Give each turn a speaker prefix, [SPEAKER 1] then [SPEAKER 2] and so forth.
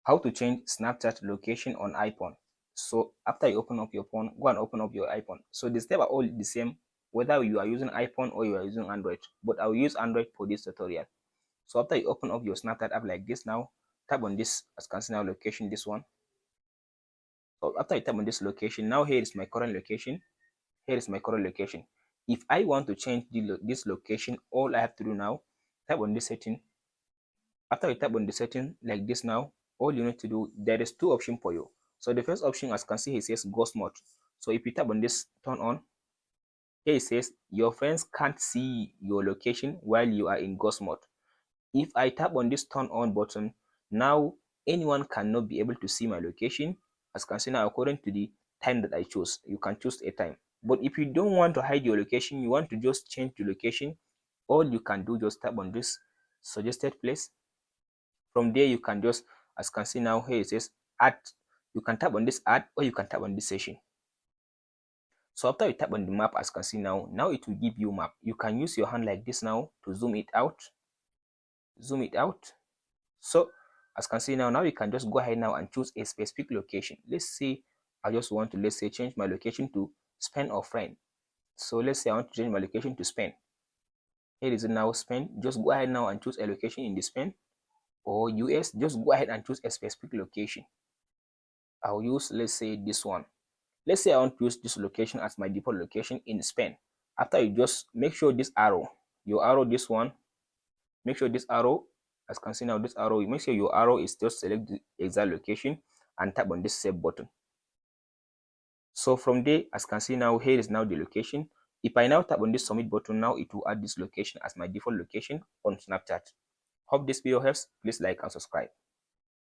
[SPEAKER 1] How to change Snapchat location on iPhone. So after you open up your phone, go and open up your iPhone. So the steps are all the same whether you are using iPhone or you are using Android, but I will use Android for this tutorial. So after you open up your Snapchat app like this now, tap on this, as you can see now, location, this one. So after you tap on this location, now here is my current location. Here is my current location. If I want to change this location, all I have to do now, tap on this setting. After you tap on the setting like this now, all you need to do, there is two options for you. So the first option, as you can see, it says ghost mode. So if you tap on this, turn on, here it says your friends can't see your location while you are in ghost mode. If I tap on this turn on button, now anyone cannot be able to see my location. As you can see now, according to the time that I chose, you can choose a time. But if you don't want to hide your location, you want to just change the location, all you can do, just tap on this suggested place. From there, you can just, as you can see now, here it says add. You can tap on this add, or you can tap on this session. So after you tap on the map, as you can see now, it will give you map. You can use your hand like this now to zoom it out. Zoom it out. So as you can see now, you can just go ahead now and choose a specific location. Let's say I just want to, let's say, change my location to Spain or France. So let's say I want to change my location to Spain. Here is it now, Spain. Just go ahead now and choose a location in the Spain or US. Just go ahead and choose a specific location. I'll use, let's say, this one. Let's say I want to use this location as my default location in Spain. After you just make sure this arrow, your arrow, this one, make sure this arrow, as you can see now, this arrow, you make sure your arrow is just select the exact location and tap on this save button. So from there, as you can see now, here is now the location. If I now tap on this submit button, now it will add this location as my default location on Snapchat. Hope this video helps. Please like and subscribe.